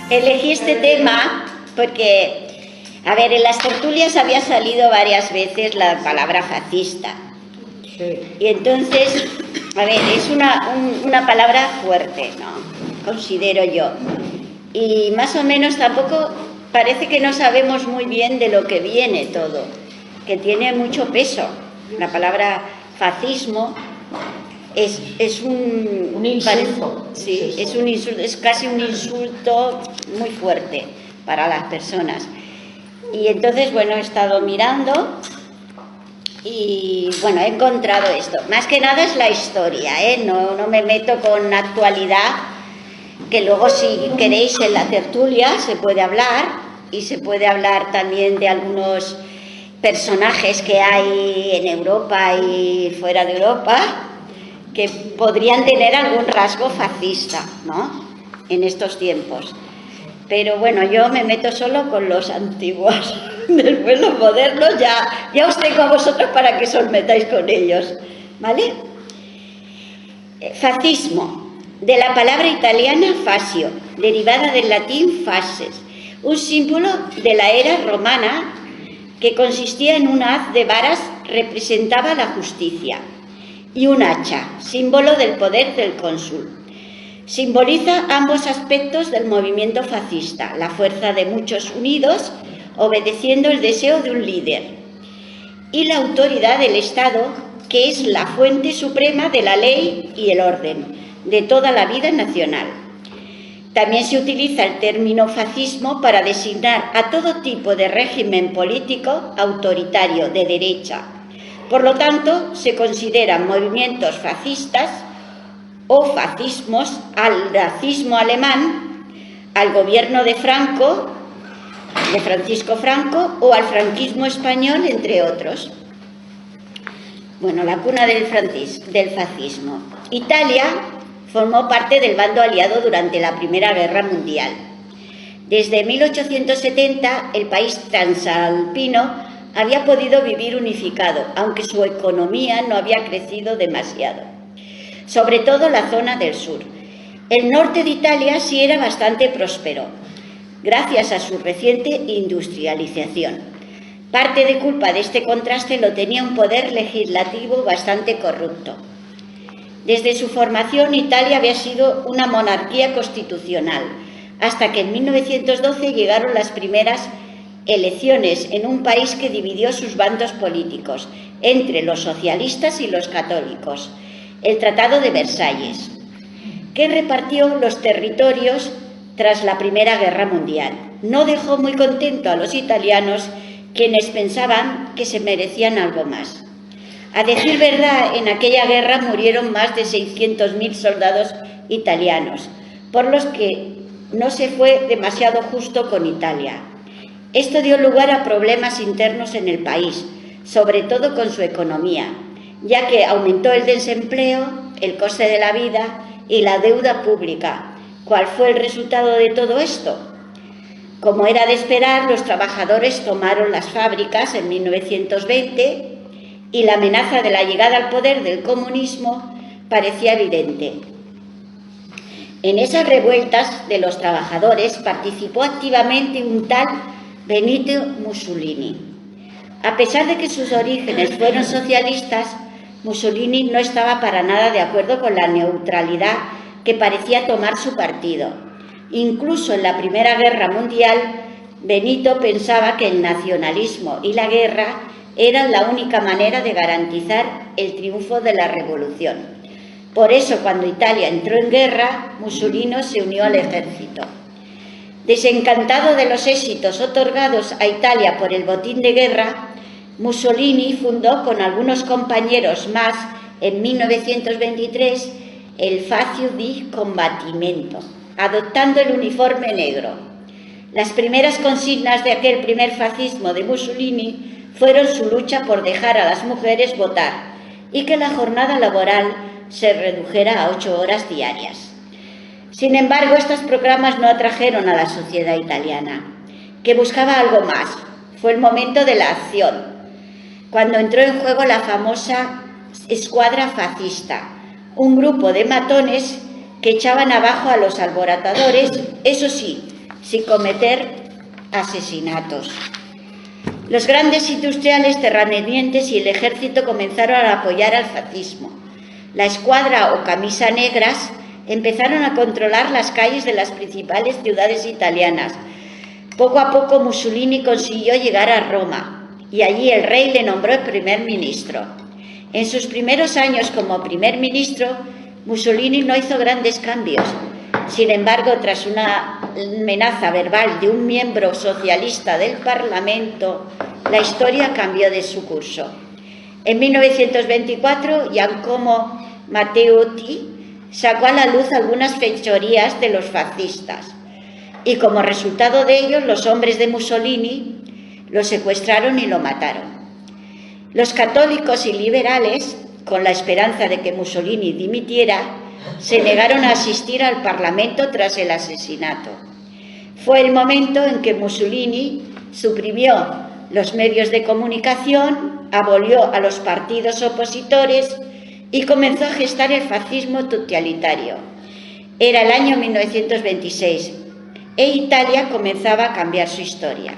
Elegí este tema porque, a ver, en las tertulias había salido varias veces la palabra fascista. Sí. Y entonces, a ver, es una palabra fuerte, ¿no? Considero yo. Y más o menos tampoco parece que no sabemos muy bien de lo que viene todo, que tiene mucho peso. La palabra fascismo es un insulto. Sí, es un insulto, es casi un insulto muy fuerte para las personas. Y entonces, bueno, he estado mirando y, bueno, he encontrado esto. Más que nada es la historia, ¿eh? No me meto con actualidad, que luego si queréis en la tertulia se puede hablar, y se puede hablar también de algunos personajes que hay en Europa y fuera de Europa que podrían tener algún rasgo fascista, ¿no?, en estos tiempos. Pero bueno, yo me meto solo con los antiguos. Después los modernos ya os tengo a vosotros para que os metáis con ellos, ¿vale? Fascismo, de la palabra italiana fascio, derivada del latín fasces, un símbolo de la era romana que consistía en un haz de varas, representaba la justicia, y un hacha, símbolo del poder del cónsul. Simboliza ambos aspectos del movimiento fascista, la fuerza de muchos unidos, obedeciendo el deseo de un líder, y la autoridad del Estado, que es la fuente suprema de la ley y el orden de toda la vida nacional. También se utiliza el término fascismo para designar a todo tipo de régimen político autoritario de derecha. Por lo tanto, se consideran movimientos fascistas o fascismos al nazismo alemán, al gobierno de Francisco Franco, o al franquismo español, entre otros. Bueno, la cuna del fascismo. Italia formó parte del bando aliado durante la Primera Guerra Mundial. Desde 1870, el país transalpino había podido vivir unificado, aunque su economía no había crecido demasiado, sobre todo la zona del sur. El norte de Italia sí era bastante próspero, gracias a su reciente industrialización. Parte de culpa de este contraste lo tenía un poder legislativo bastante corrupto. Desde su formación, Italia había sido una monarquía constitucional, hasta que en 1912 llegaron las primeras elecciones en un país que dividió sus bandos políticos entre los socialistas y los católicos, el Tratado de Versalles, que repartió los territorios tras la Primera Guerra Mundial. No dejó muy contento a los italianos, quienes pensaban que se merecían algo más. A decir verdad, en aquella guerra murieron más de 600.000 soldados italianos, por los que no se fue demasiado justo con Italia. Esto dio lugar a problemas internos en el país, sobre todo con su economía, ya que aumentó el desempleo, el coste de la vida y la deuda pública. ¿Cuál fue el resultado de todo esto? Como era de esperar, los trabajadores tomaron las fábricas en 1920 y la amenaza de la llegada al poder del comunismo parecía evidente. En esas revueltas de los trabajadores participó activamente un tal Benito Mussolini. A pesar de que sus orígenes fueron socialistas, Mussolini no estaba para nada de acuerdo con la neutralidad que parecía tomar su partido. Incluso en la Primera Guerra Mundial, Benito pensaba que el nacionalismo y la guerra eran la única manera de garantizar el triunfo de la revolución. Por eso, cuando Italia entró en guerra, Mussolini se unió al ejército. Desencantado de los éxitos otorgados a Italia por el botín de guerra, Mussolini fundó con algunos compañeros más en 1923 el Fascio di Combattimento, adoptando el uniforme negro. Las primeras consignas de aquel primer fascismo de Mussolini fueron su lucha por dejar a las mujeres votar y que la jornada laboral se redujera a 8 horas diarias. Sin embargo, estos programas no atrajeron a la sociedad italiana, que buscaba algo más. Fue el momento de la acción, cuando entró en juego la famosa escuadra fascista, un grupo de matones que echaban abajo a los alborotadores, eso sí, sin cometer asesinatos. Los grandes industriales terratenientes y el ejército comenzaron a apoyar al fascismo. La escuadra o camisa negras empezaron a controlar las calles de las principales ciudades italianas. Poco a poco Mussolini consiguió llegar a Roma y allí el rey le nombró primer ministro. En sus primeros años como primer ministro, Mussolini no hizo grandes cambios. Sin embargo, tras una amenaza verbal de un miembro socialista del Parlamento, la historia cambió de su curso. En 1924, Giacomo Matteotti sacó a la luz algunas fechorías de los fascistas y como resultado de ello los hombres de Mussolini lo secuestraron y lo mataron. Los católicos y liberales, con la esperanza de que Mussolini dimitiera, se negaron a asistir al Parlamento tras el asesinato. Fue el momento en que Mussolini suprimió los medios de comunicación, abolió a los partidos opositores y comenzó a gestar el fascismo totalitario. Era el año 1926 e Italia comenzaba a cambiar su historia.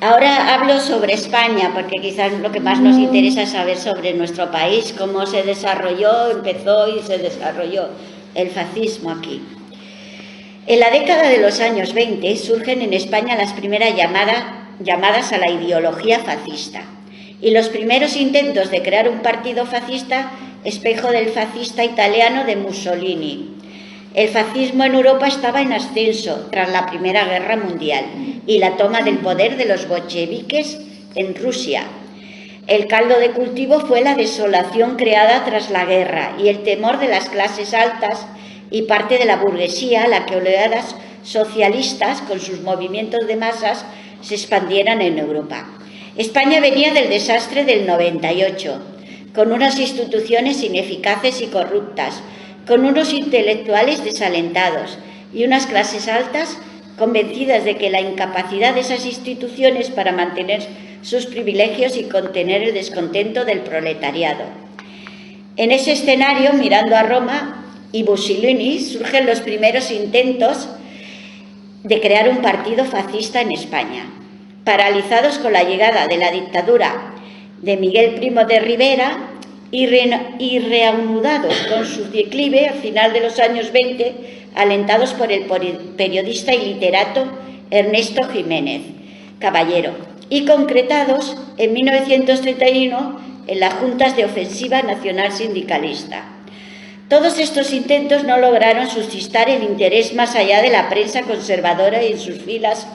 Ahora hablo sobre España, porque quizás lo que más nos interesa es saber sobre nuestro país, cómo se desarrolló, empezó y se desarrolló el fascismo aquí. En la década de los años 20 surgen en España las primeras llamadas a la ideología fascista y los primeros intentos de crear un partido fascista espejo del fascista italiano de Mussolini. El fascismo en Europa estaba en ascenso tras la Primera Guerra Mundial y la toma del poder de los bolcheviques en Rusia. El caldo de cultivo fue la desolación creada tras la guerra y el temor de las clases altas y parte de la burguesía a la que oleadas socialistas con sus movimientos de masas se expandieran en Europa. España venía del desastre del 98, con unas instituciones ineficaces y corruptas, con unos intelectuales desalentados y unas clases altas convencidas de que la incapacidad de esas instituciones para mantener sus privilegios y contener el descontento del proletariado. En ese escenario, mirando a Roma y Mussolini, surgen los primeros intentos de crear un partido fascista en España. Paralizados con la llegada de la dictadura de Miguel Primo de Rivera y reanudados con su declive al final de los años 20, alentados por el periodista y literato Ernesto Jiménez Caballero, y concretados en 1931 en las Juntas de Ofensiva Nacional Sindicalista. Todos estos intentos no lograron suscitar el interés más allá de la prensa conservadora y en sus filas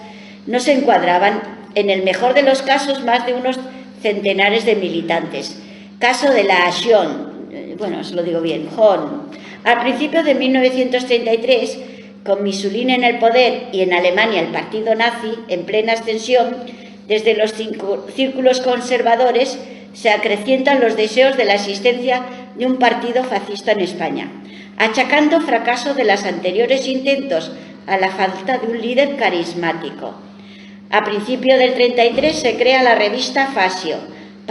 no se encuadraban, en el mejor de los casos, más de unos centenares de militantes. Caso de la Action, bueno, os lo digo bien, JON. Al principio de 1933, con Mussolini en el poder y en Alemania el partido nazi en plena extensión, desde los círculos conservadores se acrecientan los deseos de la existencia de un partido fascista en España, achacando fracaso de los anteriores intentos a la falta de un líder carismático. A principios del 33 se crea la revista Fascio,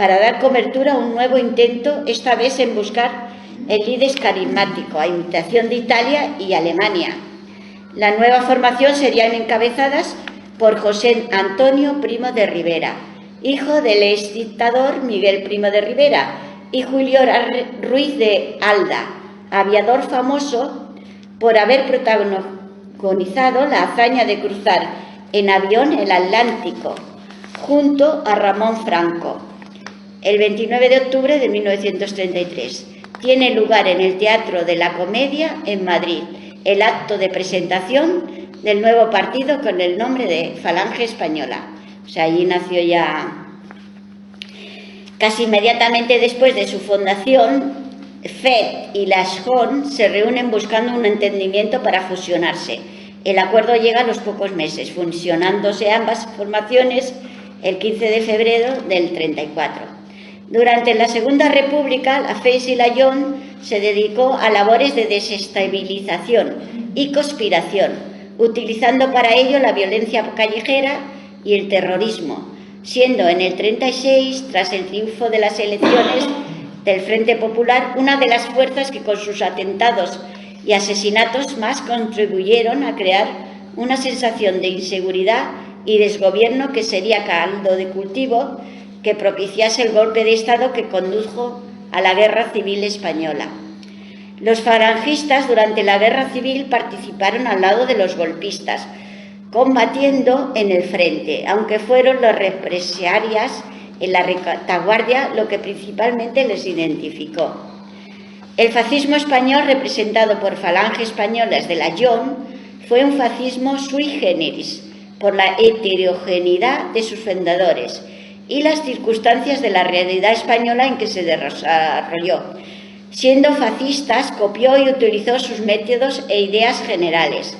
para dar cobertura a un nuevo intento, esta vez en buscar el líder carismático, a imitación de Italia y Alemania. La nueva formación serían encabezadas por José Antonio Primo de Rivera, hijo del exdictador Miguel Primo de Rivera, y Julio Ruiz de Alda, aviador famoso por haber protagonizado la hazaña de cruzar en avión el Atlántico, junto a Ramón Franco. El 29 de octubre de 1933 tiene lugar en el Teatro de la Comedia en Madrid el acto de presentación del nuevo partido con el nombre de Falange Española. O sea, allí nació ya. Casi inmediatamente después de su fundación, FED y la JON se reúnen buscando un entendimiento para fusionarse. El acuerdo llega a los pocos meses, fusionándose ambas formaciones el 15 de febrero del 34. Durante la Segunda República, la FES y la JON se dedicó a labores de desestabilización y conspiración, utilizando para ello la violencia callejera y el terrorismo, siendo en el 36, tras el triunfo de las elecciones, del Frente Popular, una de las fuerzas que con sus atentados y asesinatos más contribuyeron a crear una sensación de inseguridad y desgobierno que sería caldo de cultivo que propiciase el golpe de Estado que condujo a la Guerra Civil Española. Los falangistas durante la Guerra Civil participaron al lado de los golpistas, combatiendo en el frente, aunque fueron los represalias en la retaguardia lo que principalmente les identificó. El fascismo español, representado por falanges españolas de la JON, fue un fascismo sui generis, por la heterogeneidad de sus fundadores y las circunstancias de la realidad española en que se desarrolló. Siendo fascistas, copió y utilizó sus métodos e ideas generales: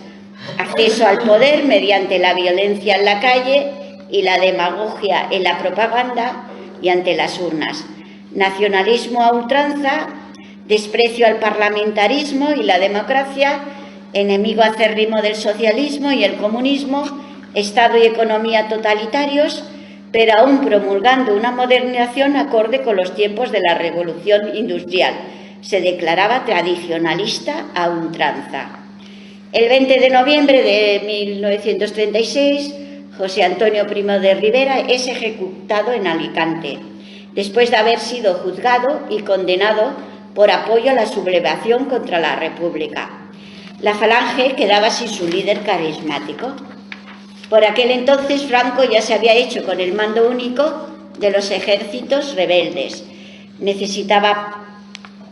acceso al poder mediante la violencia en la calle y la demagogia en la propaganda y ante las urnas, nacionalismo a ultranza, desprecio al parlamentarismo y la democracia, enemigo acérrimo del socialismo y el comunismo, Estado y economía totalitarios, pero aún promulgando una modernización acorde con los tiempos de la Revolución Industrial. Se declaraba tradicionalista a ultranza. El 20 de noviembre de 1936, José Antonio Primo de Rivera es ejecutado en Alicante, después de haber sido juzgado y condenado por apoyo a la sublevación contra la República. La Falange quedaba sin su líder carismático. Por aquel entonces Franco ya se había hecho con el mando único de los ejércitos rebeldes. Necesitaba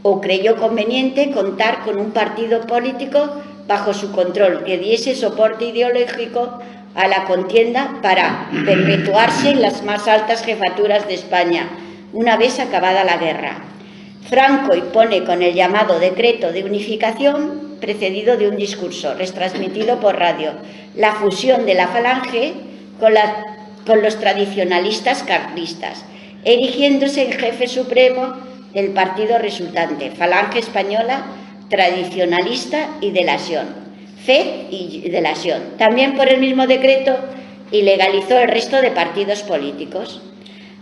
o creyó conveniente contar con un partido político bajo su control que diese soporte ideológico a la contienda para perpetuarse en las más altas jefaturas de España una vez acabada la guerra. Franco impone con el llamado decreto de unificación, precedido de un discurso retransmitido por radio, la fusión de la Falange con los tradicionalistas carlistas, erigiéndose en jefe supremo del partido resultante, Falange Española, tradicionalista y de la Sion, FE y de la Sion. También por el mismo decreto ilegalizó el resto de partidos políticos.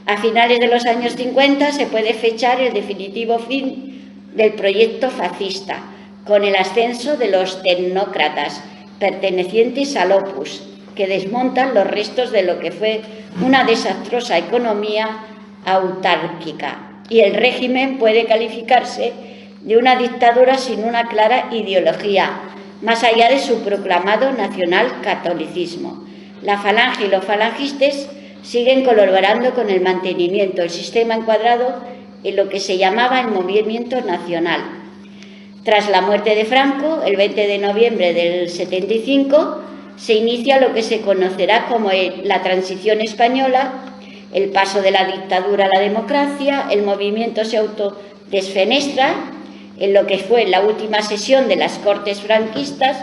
A finales de los años 50 se puede fechar el definitivo fin del proyecto fascista, con el ascenso de los tecnócratas pertenecientes al Opus, que desmontan los restos de lo que fue una desastrosa economía autárquica, y el régimen puede calificarse de una dictadura sin una clara ideología, más allá de su proclamado nacional-catolicismo. La Falange y los falangistas siguen colaborando con el mantenimiento del sistema encuadrado en lo que se llamaba el movimiento nacional. Tras la muerte de Franco, el 20 de noviembre del 75, se inicia lo que se conocerá como la transición española, el paso de la dictadura a la democracia. El movimiento se autodesfenestra en lo que fue la última sesión de las Cortes franquistas,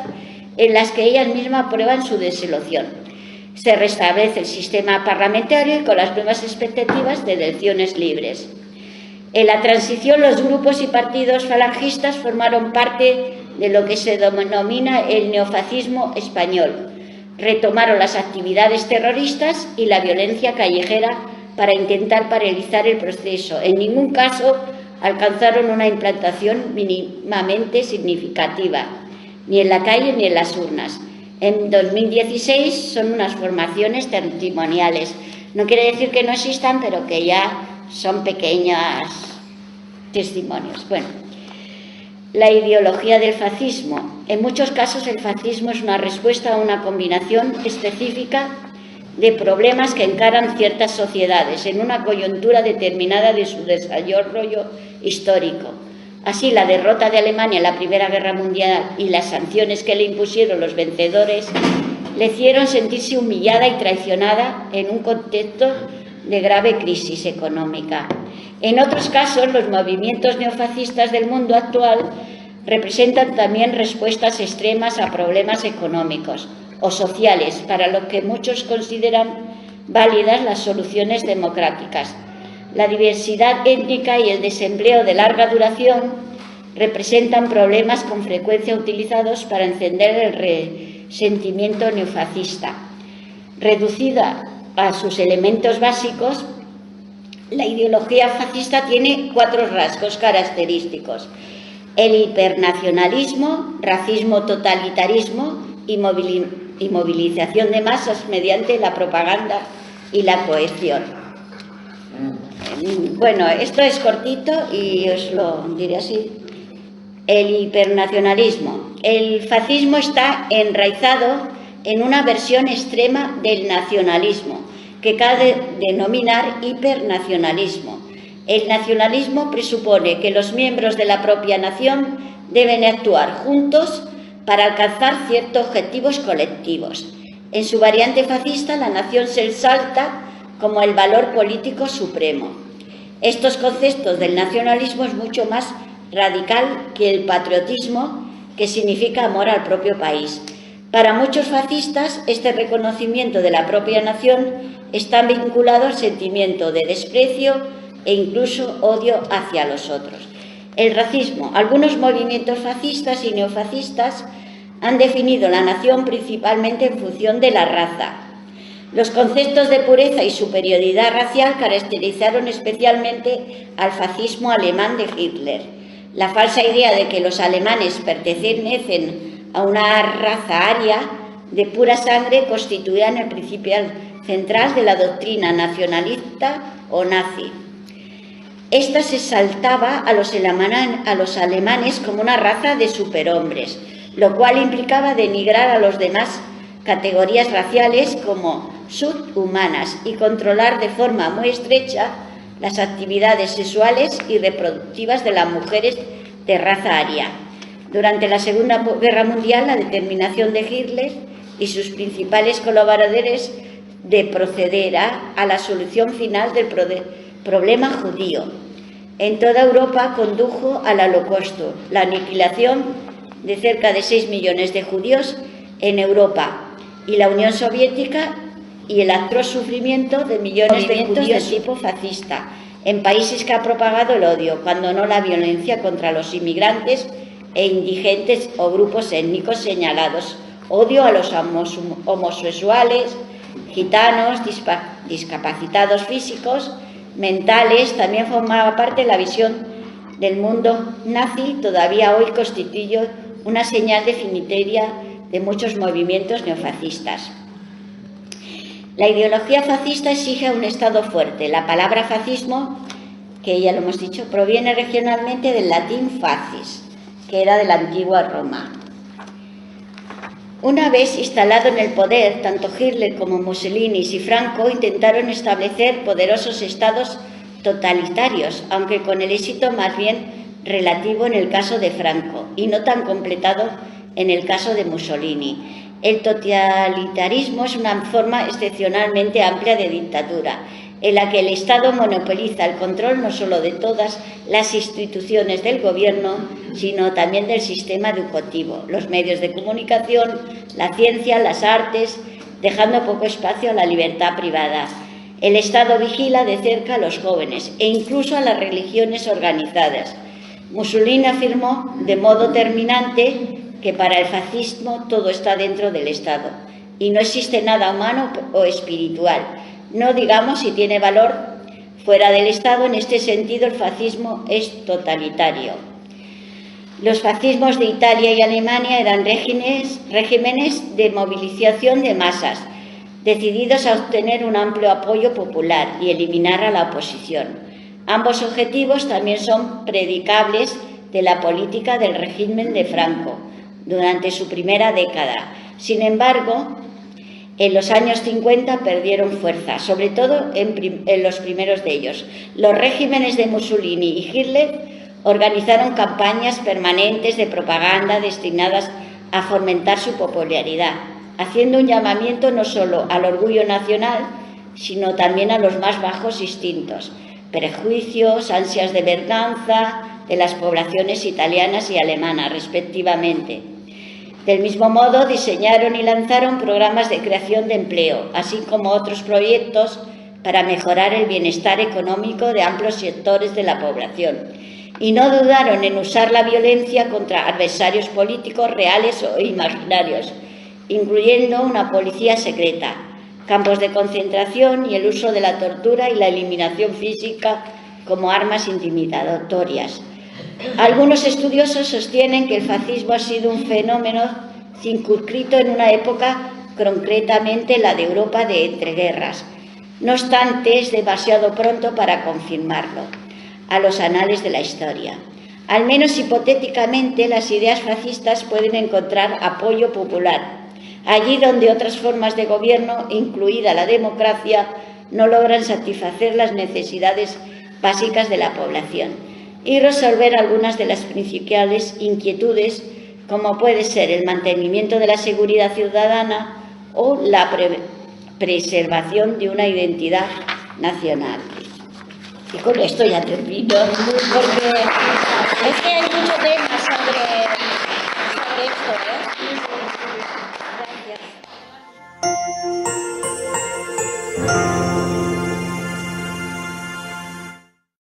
en las que ellas mismas aprueban su disolución. Se restablece el sistema parlamentario y con las nuevas expectativas de elecciones libres. En la transición, los grupos y partidos falangistas formaron parte de lo que se denomina el neofascismo español. Retomaron las actividades terroristas y la violencia callejera para intentar paralizar el proceso. En ningún caso alcanzaron una implantación mínimamente significativa, ni en la calle ni en las urnas. En 2016 son unas formaciones testimoniales. No quiere decir que no existan, pero que ya son pequeños testimonios. Bueno, la ideología del fascismo. En muchos casos el fascismo es una respuesta a una combinación específica de problemas que encaran ciertas sociedades en una coyuntura determinada de su desarrollo histórico. Así, la derrota de Alemania en la Primera Guerra Mundial y las sanciones que le impusieron los vencedores le hicieron sentirse humillada y traicionada en un contexto de grave crisis económica. En otros casos, los movimientos neofascistas del mundo actual representan también respuestas extremas a problemas económicos o sociales, para lo que muchos consideran válidas las soluciones democráticas. La diversidad étnica y el desempleo de larga duración representan problemas con frecuencia utilizados para encender el resentimiento neofascista. Reducida a sus elementos básicos, La ideología fascista tiene 4 rasgos característicos: el hipernacionalismo, racismo, totalitarismo y movilización de masas mediante la propaganda y la coerción. Bueno, esto es cortito y os lo diré así. El hipernacionalismo. El fascismo está enraizado en una versión extrema del nacionalismo, que cabe denominar hipernacionalismo. El nacionalismo presupone que los miembros de la propia nación deben actuar juntos para alcanzar ciertos objetivos colectivos. En su variante fascista, la nación se exalta como el valor político supremo. Estos conceptos del nacionalismo es mucho más radical que el patriotismo, que significa amor al propio país. Para muchos fascistas, este reconocimiento de la propia nación está vinculado al sentimiento de desprecio e incluso odio hacia los otros. El racismo. Algunos movimientos fascistas y neofascistas han definido la nación principalmente en función de la raza. Los conceptos de pureza y superioridad racial caracterizaron especialmente al fascismo alemán de Hitler. La falsa idea de que los alemanes pertenecen a una raza aria de pura sangre constituían el principio central de la doctrina nacionalista o nazi. Esta se exaltaba a los alemanes como una raza de superhombres, lo cual implicaba denigrar a los demás categorías raciales como subhumanas y controlar de forma muy estrecha las actividades sexuales y reproductivas de las mujeres de raza aria. Durante la Segunda Guerra Mundial, la determinación de Hitler y sus principales colaboradores de proceder a la solución final del problema judío en toda Europa condujo al Holocausto, la aniquilación de cerca de 6 millones de judíos en Europa y la Unión Soviética, y el atroz sufrimiento de millones de judíos de tipo fascista en países que ha propagado el odio, cuando no la violencia contra los inmigrantes e indigentes o grupos étnicos señalados, odio a los homosexuales, gitanos, discapacitados físicos, mentales. También formaba parte de la visión del mundo nazi. Todavía hoy constituye una señal definitoria de muchos movimientos neofascistas. La ideología fascista exige un Estado fuerte. La palabra fascismo, que ya lo hemos dicho, proviene regionalmente del latín fascis, que era de la antigua Roma. Una vez instalado en el poder, tanto Hitler como Mussolini y Franco intentaron establecer poderosos estados totalitarios, aunque con el éxito más bien relativo en el caso de Franco y no tan completado en el caso de Mussolini. El totalitarismo es una forma excepcionalmente amplia de dictadura, en la que el Estado monopoliza el control no solo de todas las instituciones del gobierno, sino también del sistema educativo, los medios de comunicación, la ciencia, las artes, dejando poco espacio a la libertad privada. El Estado vigila de cerca a los jóvenes e incluso a las religiones organizadas. Mussolini afirmó de modo terminante que para el fascismo todo está dentro del Estado y no existe nada humano o espiritual. No digamos si tiene valor fuera del Estado. En este sentido, el fascismo es totalitario. Los fascismos de Italia y Alemania eran regímenes de movilización de masas, decididos a obtener un amplio apoyo popular y eliminar a la oposición. Ambos objetivos también son predicables de la política del régimen de Franco durante su primera década. Sin embargo, en los años 50 perdieron fuerza, sobre todo en los primeros de ellos. Los regímenes de Mussolini y Hitler organizaron campañas permanentes de propaganda destinadas a fomentar su popularidad, haciendo un llamamiento no solo al orgullo nacional, sino también a los más bajos instintos, prejuicios, ansias de venganza de las poblaciones italianas y alemanas, respectivamente. Del mismo modo, diseñaron y lanzaron programas de creación de empleo, así como otros proyectos para mejorar el bienestar económico de amplios sectores de la población. Y no dudaron en usar la violencia contra adversarios políticos reales o imaginarios, incluyendo una policía secreta. campos de concentración y el uso de la tortura y la eliminación física como armas intimidatorias. Algunos estudiosos sostienen que el fascismo ha sido un fenómeno circunscrito en una época, concretamente la de Europa de entreguerras. No obstante, es demasiado pronto para confirmarlo a los anales de la historia. Al menos hipotéticamente, las ideas fascistas pueden encontrar apoyo popular, allí donde otras formas de gobierno, incluida la democracia, no logran satisfacer las necesidades básicas de la población y resolver algunas de las principales inquietudes, como puede ser el mantenimiento de la seguridad ciudadana o la preservación de una identidad nacional. Y con esto ya termino, porque es que hay mucho tema sobre esto, ¿eh?